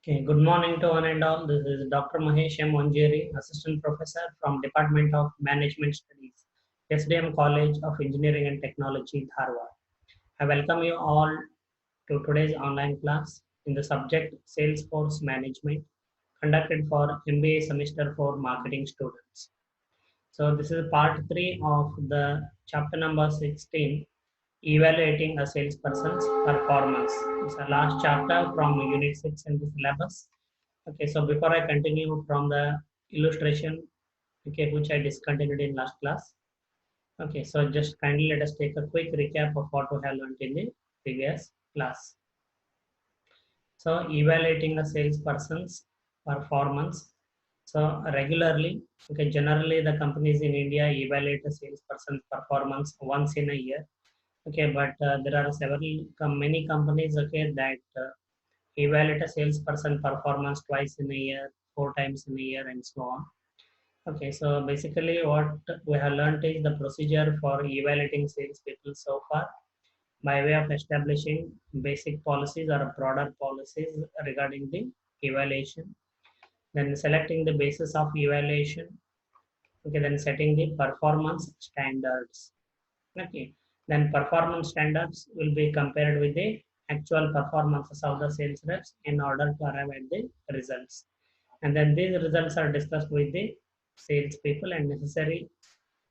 Okay, good morning to one and all. This is Dr. Mahesh M. Manjeri, Assistant Professor from Department of Management Studies, SDM College of Engineering and Technology, Dharwad. I welcome you all to today's online class in the subject Salesforce Management, conducted for MBA Semester 4 Marketing students. So this is part 3 of the chapter number 16, Evaluating a Salesperson's Performance. It's the last chapter from Unit 6 in the syllabus. Okay, so before I continue from the illustration, okay, which I discontinued in last class. Okay, so just kindly let us take a quick recap of what we have learned in the previous class. So evaluating a salesperson's performance. So regularly, okay, generally the companies in India evaluate a salesperson's performance once in a year. Okay, but there are many companies, okay, that evaluate a salesperson performance twice in a year, 4 times in a year, and so on. Okay, so basically what we have learned is the procedure for evaluating salespeople so far by way of establishing basic policies or broader policies regarding the evaluation, then selecting the basis of evaluation, okay, then setting the performance standards. Okay, then performance standards will be compared with the actual performances of the sales reps in order to arrive at the results. And then these results are discussed with the sales people and necessary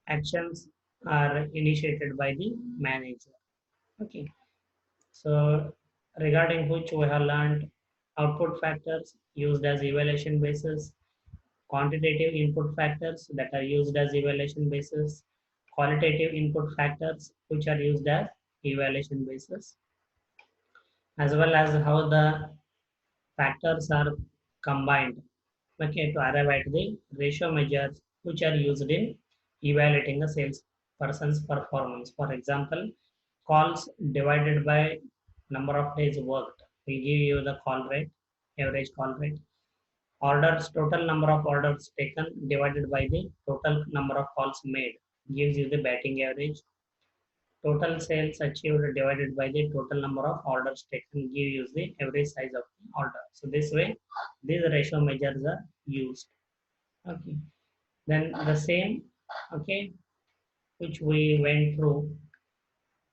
actions are initiated by the manager. Okay, so regarding which we have learned output factors used as evaluation basis, quantitative input factors that are used as evaluation basis, qualitative input factors which are used as evaluation basis, as well as how the factors are combined, okay, to arrive at the ratio measures which are used in evaluating a sales person's performance. For example, calls divided by number of days worked will give you the call rate, average call rate. Orders, total number of orders taken divided by the total number of calls made gives you the batting average. Total sales achieved divided by the total number of orders taken give you the average size of the order. So this way, these ratio measures are used. Okay. Then the same, okay, which we went through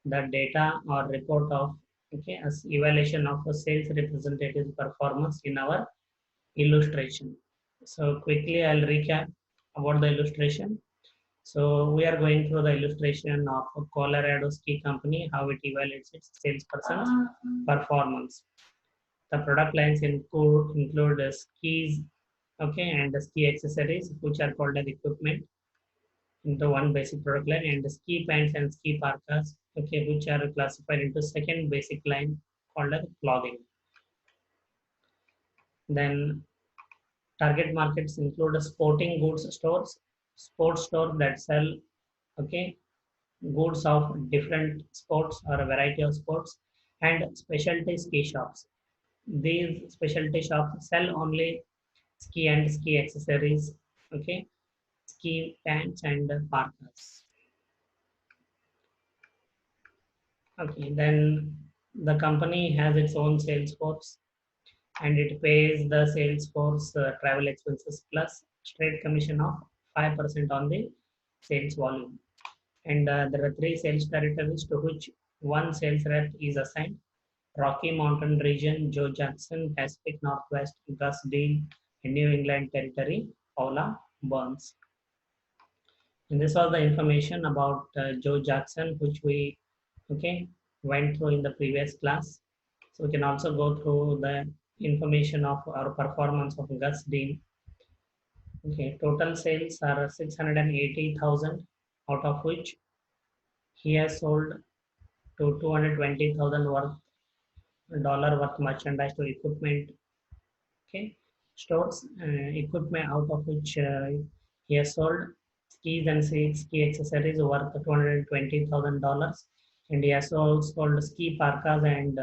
the data or report of, okay, as evaluation of a sales representative performance in our illustration. So quickly I'll recap about the illustration. So we are going through the illustration of a Colorado ski company, how it evaluates its salesperson's performance. The product lines include skis, okay, and the ski accessories, which are called as equipment into one basic product line, and the ski pants and ski parkas, okay, which are classified into second basic line called as clothing. Then target markets include sporting goods stores, sports stores that sell, okay, goods of different sports or a variety of sports, and specialty ski shops. These specialty shops sell only ski and ski accessories, okay, ski pants and parkas. Okay, then the company has its own sales force and it pays the sales force travel expenses plus straight commission of 5% on the sales volume. And there are 3 sales territories to which one sales rep is assigned: Rocky Mountain region, Joe Jackson; Pacific Northwest, Gus Dean; and New England Territory, Paula Burns. And this was the information about Joe Jackson, which we, okay, went through in the previous class. So we can also go through the information of our performance of Gus Dean. Okay, total sales are 680,000, out of which he has sold to 220,000 worth dollar worth merchandise to equipment. Okay, stores equipment, out of which he has sold skis and ski accessories worth $220,000, and he has also sold ski parkas and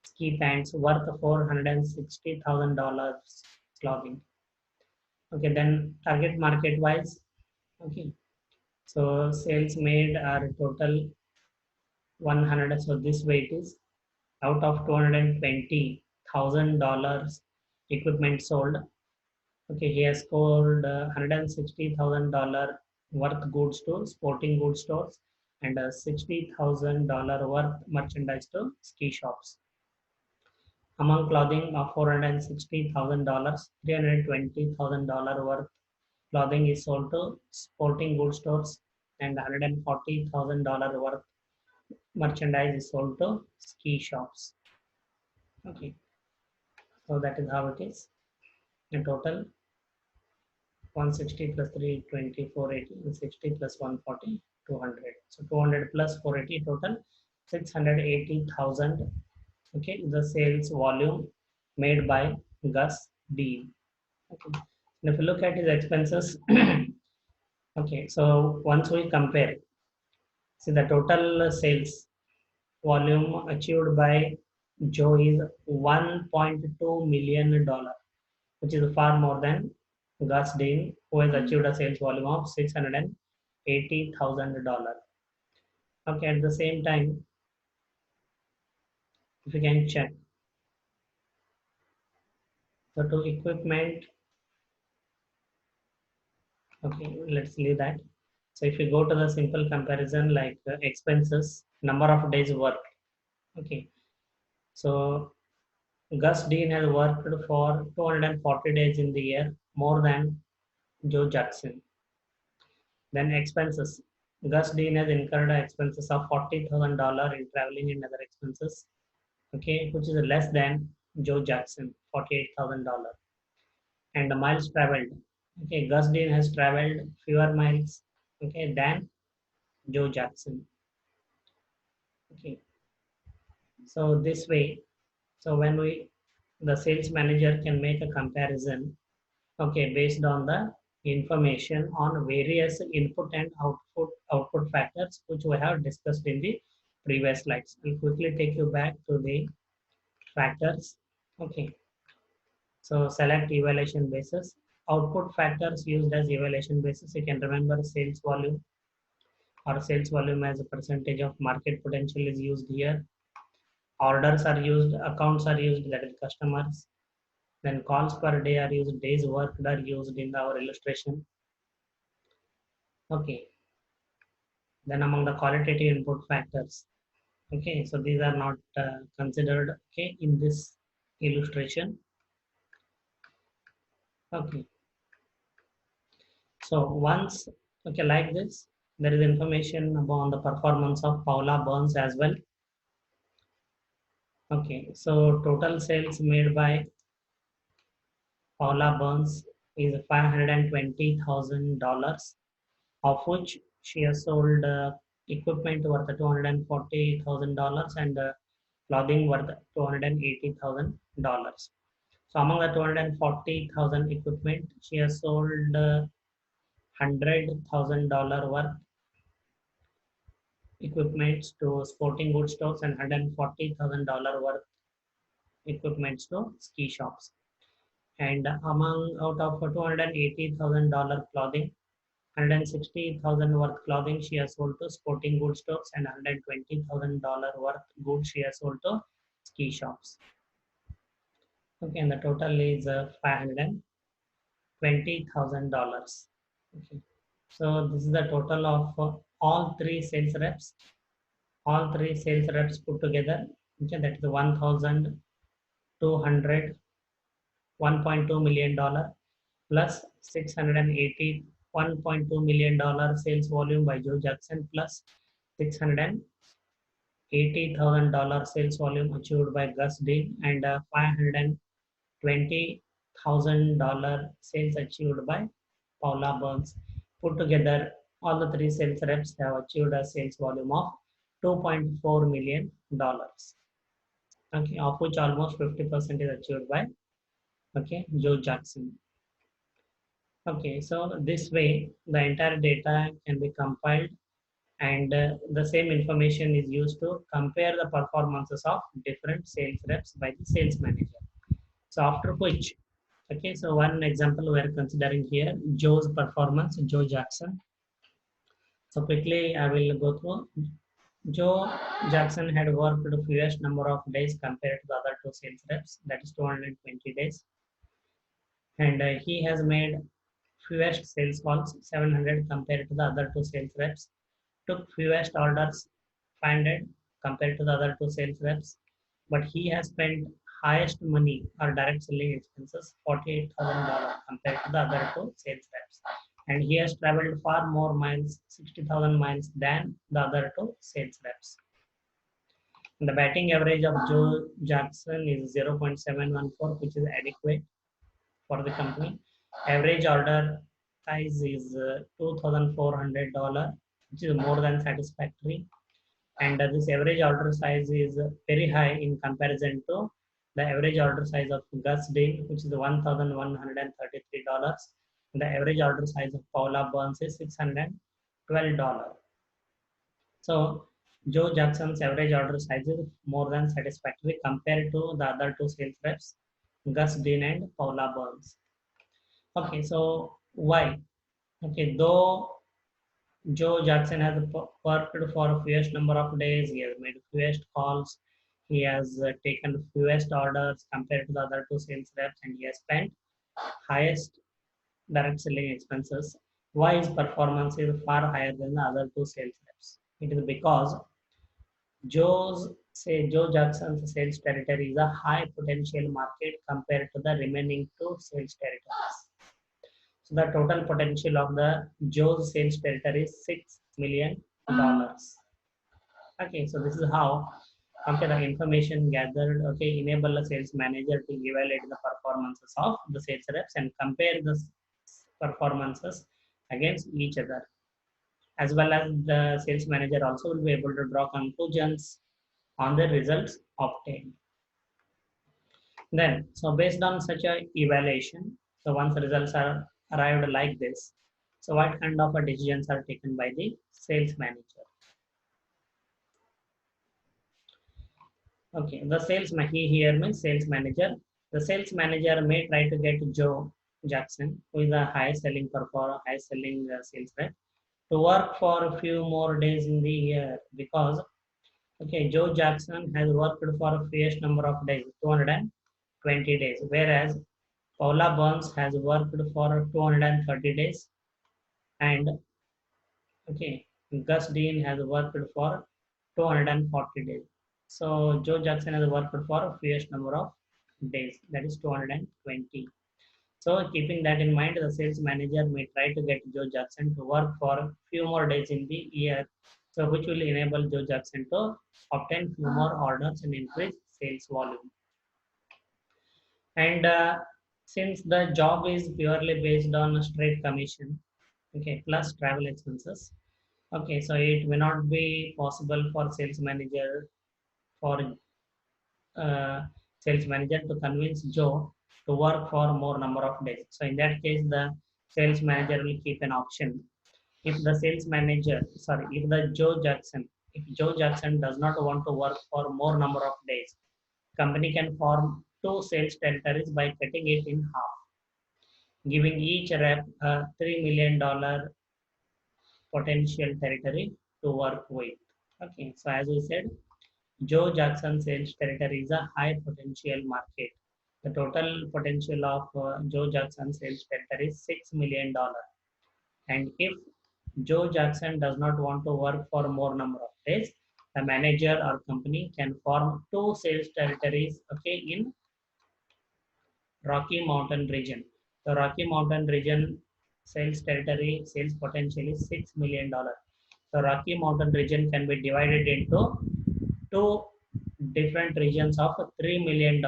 ski pants worth $460,000 clothing. Okay, then target market wise, okay, so sales made are total 100. So this way it is, out of $220,000 equipment sold. Okay, he has sold $160,000 worth goods to sporting goods stores and $60,000 worth merchandise to ski shops. Among clothing of $460,000, $320,000 worth clothing is sold to sporting goods stores and $140,000 worth merchandise is sold to ski shops. Okay, so that is how it is. In total, 160 plus 320, 480, and 60 plus 140, 200. So 200 plus 480, total 680,000. Okay, the sales volume made by Gus D. Okay. And if you look at his expenses, okay, so once we compare, see the total sales volume achieved by Joe is $1.2 million, which is far more than Gus Dean, who has achieved a sales volume of $680,000. Okay, at the same time, if you can check, so to equipment, okay, let's leave that. So if you go to the simple comparison like expenses, number of days worked, okay. So Gus Dean has worked for 240 days in the year, more than Joe Jackson. Then expenses. Gus Dean has incurred expenses of $40,000 in traveling and other expenses, okay, which is less than Joe Jackson, $48,000. And the miles traveled. Okay, Gus Dean has traveled fewer miles, okay, than Joe Jackson. Okay, so this way, so when the sales manager can make a comparison, okay, based on the information on various input and output factors which we have discussed in the previous slides. I'll quickly take you back to the factors. Okay, so select evaluation basis. Output factors used as evaluation basis. You can remember sales volume or sales volume as a percentage of market potential is used here. Orders are used, accounts are used, that is customers. Then calls per day are used, days worked are used in our illustration. Okay, then among the qualitative input factors, okay, so these are not considered, okay, in this illustration. Okay, so once, okay, like this, there is information about the performance of Paula Burns as well. Okay, so total sales made by Paula Burns is $520,000, of which she has sold equipment worth $240,000 and clothing worth $280,000. So among the 240,000 equipment, she has sold $100,000 worth equipments to sporting goods stores and $140,000 worth equipments to ski shops. And among out of $280,000 clothing, 160,000 worth clothing she has sold to sporting goods stores and $120,000 worth goods she has sold to ski shops. Okay, and the total is $520,000. Okay, so this is the total of all three sales reps. All three sales reps put together. Okay, that is 1,200, $1.2 million plus 680, $1.2 million sales volume by Joe Jackson plus $680,000 sales volume achieved by Gus Dean and $520,000 sales achieved by Paula Burns. Put together, all the three sales reps have achieved a sales volume of $2.4 million. Okay, of which almost 50% is achieved by, okay, Joe Jackson. Okay, so this way the entire data can be compiled and the same information is used to compare the performances of different sales reps by the sales manager. So after which, okay, so one example we are considering here, Joe's performance, Joe Jackson. So quickly I will go through. Joe Jackson had worked the fewest number of days compared to the other two sales reps, that is 220 days. and he has made fewest sales calls, 700 compared to the other two sales reps, took fewest orders, 500 compared to the other two sales reps, but he has spent highest money or direct selling expenses, $48,000 compared to the other two sales reps. And he has traveled far more miles, 60,000 miles than the other two sales reps. The batting average of Joe Jackson is 0.714, which is adequate for the company. Average order size is $2,400, which is more than satisfactory. And this average order size is very high in comparison to the average order size of Gus Dean, which is $1,133. The average order size of Paula Burns is $612. So Joe Jackson's average order size is more than satisfactory compared to the other two sales reps, Gus Dean and Paula Burns. Okay, so why? Okay, though Joe Jackson has worked for a fewest number of days, he has made fewest calls, he has taken fewest orders compared to the other two sales reps, and he has spent highest direct selling expenses. Why his performance is far higher than the other two sales reps? It is because Joe Jackson's sales territory is a high potential market compared to the remaining two sales territories. So the total potential of the Joe's sales territory is $6 million. Okay, so this is how the information gathered, okay, enable a sales manager to evaluate the performances of the sales reps and compare the performances against each other, as well as the sales manager also will be able to draw conclusions on the results obtained. Then, so based on such a evaluation, so once the results are arrived like this, so what kind of decisions are taken by the sales manager? Okay, the here means sales manager. The sales manager may try to get Joe Jackson, who is a high selling sales rep, to work for a few more days in the year because okay, Joe Jackson has worked for a fewest number of days, 220 days, whereas Paula Burns has worked for 230 days, and okay, Gus Dean has worked for 240 days. So Joe Jackson has worked for a fewest number of days, that is 220. So keeping that in mind, the sales manager may try to get Joe Jackson to work for a few more days in the year, so which will enable Joe Jackson to obtain few more orders and increase sales volume. And since the job is purely based on a straight commission, okay, plus travel expenses, okay, so it may not be possible for uh, sales manager to convince Joe to work for more number of days. So in that case, the sales manager will keep an option. If if Joe Jackson does not want to work for more number of days, company can form two sales territories by cutting it in half, giving each rep a $3 million potential territory to work with. Okay, so as we said, Joe Jackson sales territory is a high potential market. The total potential of Joe Jackson sales territory is $6 million. And if Joe Jackson does not want to work for more number of days, the manager or company can form two sales territories, okay, in Rocky Mountain region. The Rocky Mountain region sales territory sales potential is $6 million. The Rocky Mountain region can be divided into two different regions of $3 million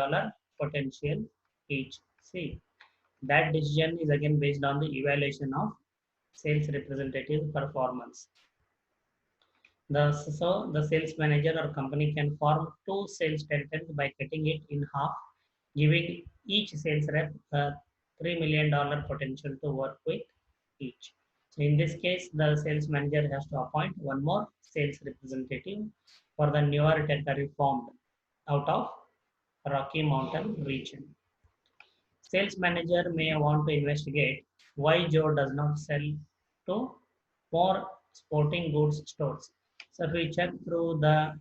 potential each. See, that decision is again based on the evaluation of sales representative performance. So the sales manager or company can form two sales territories by cutting it in half, giving each sales rep a $3 million potential to work with each. So in this case, the sales manager has to appoint one more sales representative for the newer territory formed out of Rocky Mountain region. Sales manager may want to investigate why Joe does not sell to more sporting goods stores. So if we check through the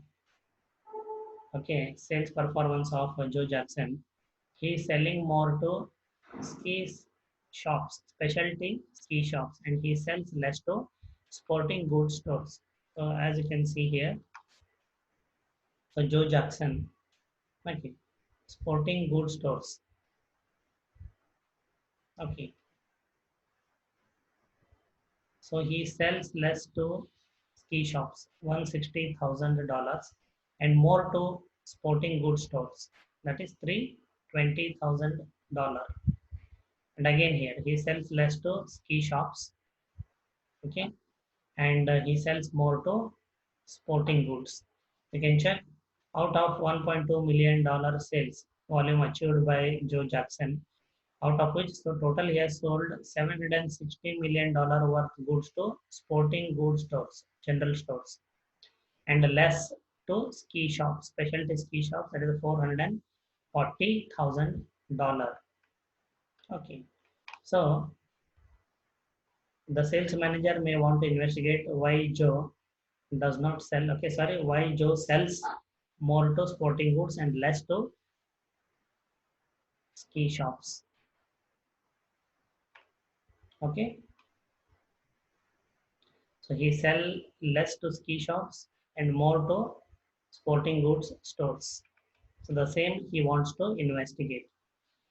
sales performance of Joe Jackson, he is selling more to ski shops, specialty ski shops, and he sells less to sporting goods stores. So as you can see here, so Joe Jackson, okay, sporting goods stores, okay. So he sells less to ski shops, $160,000, and more to sporting goods stores. That is $320,000. And again here he sells less to ski shops, okay, and he sells more to sporting goods. You can check out of $1.2 million sales volume achieved by Joe Jackson, out of which so total he has sold $760 million worth goods to sporting goods stores, general stores, and less to ski shops, specialty ski shops, that is $440,000. Okay, so the sales manager may want to investigate why Joe does not sell, okay, sorry, why Joe sells more to sporting goods and less to ski shops. Okay, so he sell less to ski shops and more to sporting goods stores. So the same he wants to investigate.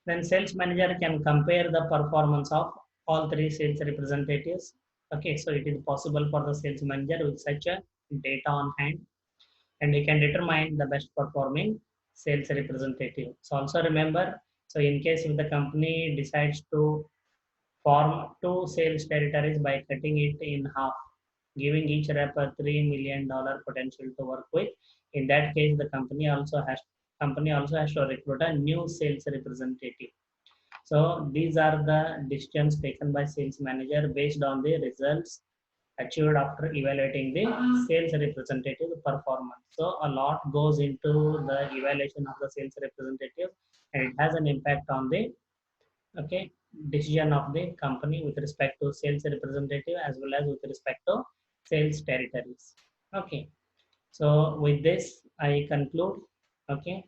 Then sales manager can compare the performance of all three sales representatives. Okay, so it is possible for the sales manager with such a data on hand, and he can determine the best performing sales representative. So also remember, so in case if the company decides to form two sales territories by cutting it in half, giving each rep a $3 million potential to work with. In that case, the company also has to recruit a new sales representative. So these are the decisions taken by sales manager based on the results achieved after evaluating the sales representative performance. So a lot goes into the evaluation of the sales representative, and it has an impact on the, okay, decision of the company with respect to sales representative as well as with respect to sales territories. Okay, so with this I conclude, okay,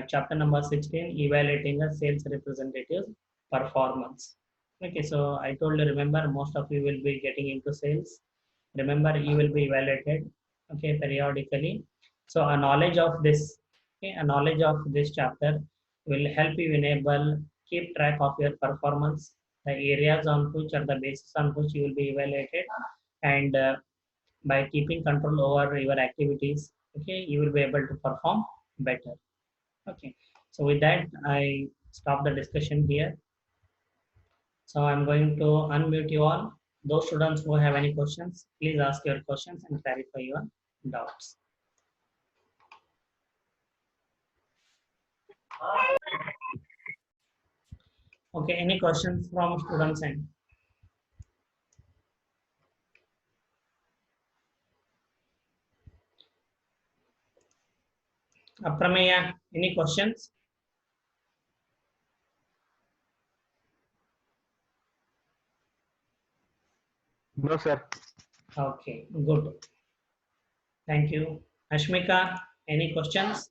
chapter number 16, evaluating a sales representative performance. Okay, so I told you, remember, most of you will be getting into sales. Remember, you will be evaluated, okay, periodically. So a knowledge of this, okay, a knowledge of this chapter will help you enable keep track of your performance, the areas on which are the basis on which you will be evaluated, and by keeping control over your activities, okay, you will be able to perform better. Okay, so with that I stop the discussion here. So I'm going to unmute you all. Those students who have any questions, please ask your questions and clarify your doubts. Okay, any questions from students end? Aprameya, any questions? No, sir. Okay, good. Thank you. Ashmika, any questions?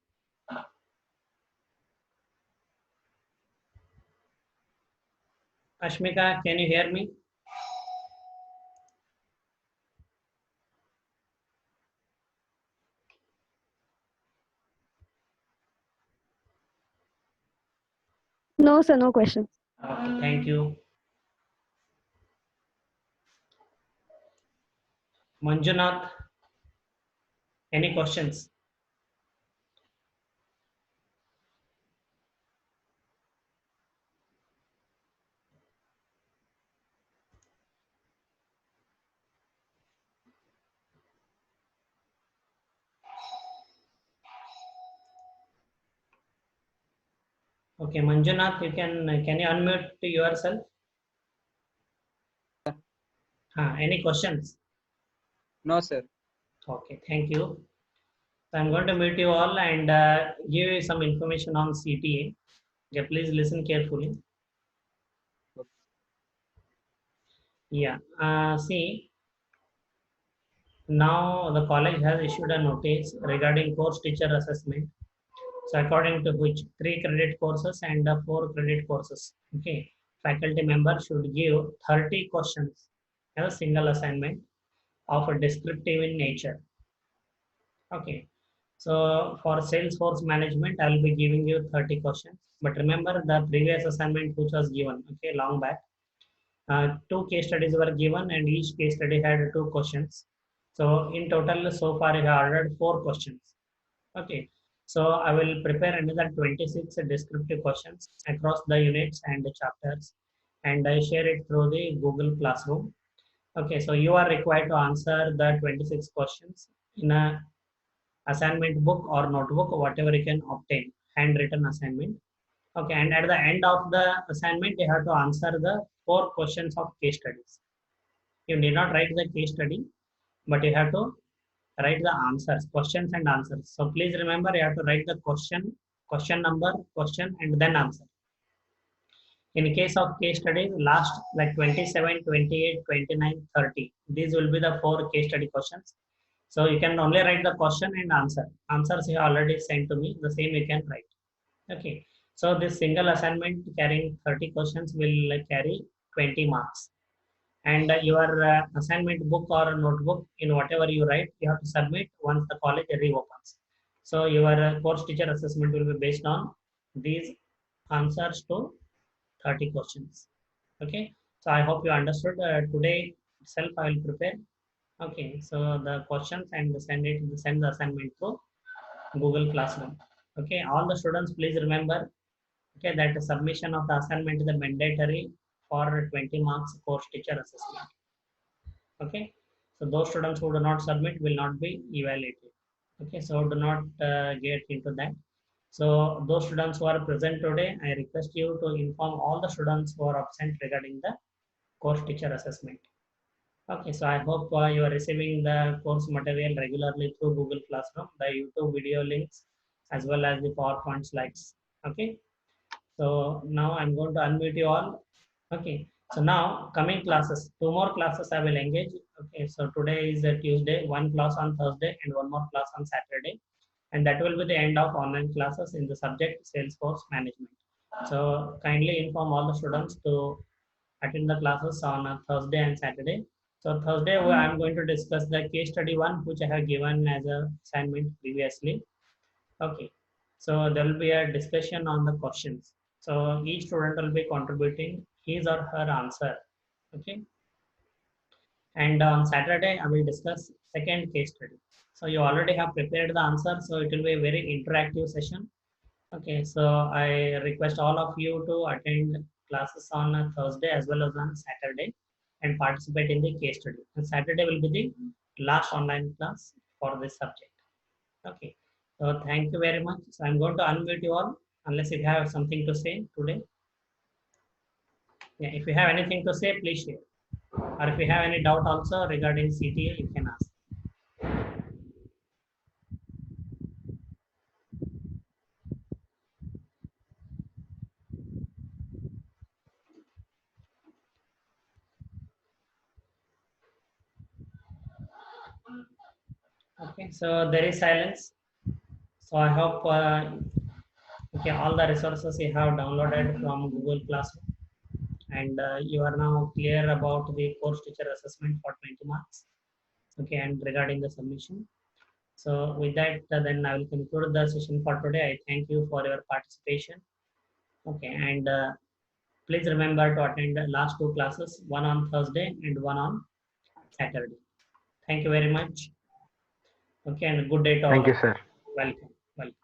Ashmika, can you hear me? No, sir, no questions. Okay, thank you. Manjunath, any questions? Okay, Manjunath, can you unmute yourself? Any questions? No, sir. Okay, thank you. So I'm going to meet you all and give you some information on CTA. Okay, please listen carefully. Yeah, see, now the college has issued a notice regarding course teacher assessment. So according to which 3 credit courses and 4 credit courses. Okay, faculty member should give 30 questions as a single assignment of a descriptive in nature. Okay, so for Salesforce management, I will be giving you 30 questions. But remember the previous assignment which was given, okay, long back. 2 case studies were given and each case study had 2 questions. So in total, so far I have ordered 4 questions. Okay, so I will prepare another 26 descriptive questions across the units and the chapters, and I share it through the Google Classroom. Okay, so you are required to answer the 26 questions in a assignment book or notebook, whatever you can obtain, handwritten assignment. Okay, and at the end of the assignment, you have to answer the 4 questions of case studies. You need not write the case study, but you have to write the answers, questions and answers. So please remember, you have to write the question number, question, and then answer. In case of case studies, last like 27, 28, 29, 30, these will be the 4 case study questions. So you can only write the question and answer. Answers you already sent to me, the same you can write. Okay. So this single assignment carrying 30 questions will carry 20 marks. And your assignment book or notebook, in whatever you write, you have to submit once the college reopens. So your course teacher assessment will be based on these answers to 30 questions. Okay, so I hope you understood. Today itself I will prepare. Okay, so the questions and send the assignment to Google Classroom. Okay, all the students please remember, okay, that the submission of the assignment is mandatory for 20 marks course teacher assessment. Okay, so those students who do not submit will not be evaluated. Okay, so do not get into that. So those students who are present today, I request you to inform all the students who are absent regarding the course teacher assessment. Okay, so I hope you are receiving the course material regularly through Google Classroom, the YouTube video links, as well as the PowerPoint slides. Okay, so now I'm going to unmute you all. Okay, so now coming classes, 2 more classes I will engage. Okay, so today is a Tuesday, 1 class on Thursday and 1 more class on Saturday. And that will be the end of online classes in the subject Salesforce management. So kindly inform all the students to attend the classes on Thursday and Saturday. So Thursday I'm going to discuss the case study 1, which I have given as a assignment previously. Okay, so there will be a discussion on the questions. So each student will be contributing his or her answer. Okay, and on Saturday I will discuss second case study. So you already have prepared the answer, so it will be a very interactive session. Okay, so I request all of you to attend classes on Thursday as well as on Saturday and participate in the case study. And Saturday will be the last online class for this subject. Okay, so thank you very much. So I'm going to unmute you all unless you have something to say today. Yeah, if you have anything to say, please share. Or if you have any doubt also regarding CTA, you can ask. Okay, so there is silence. So I hope okay, all the resources you have downloaded from Google Classroom, and you are now clear about the course teacher assessment for 20 marks. Okay, and regarding the submission. So with that, then I will conclude the session for today. I thank you for your participation. Okay, and please remember to attend the last 2 classes, one on Thursday and one on Saturday. Thank you very much. Okay, and good day to all. Thank you, sir. Welcome. Welcome.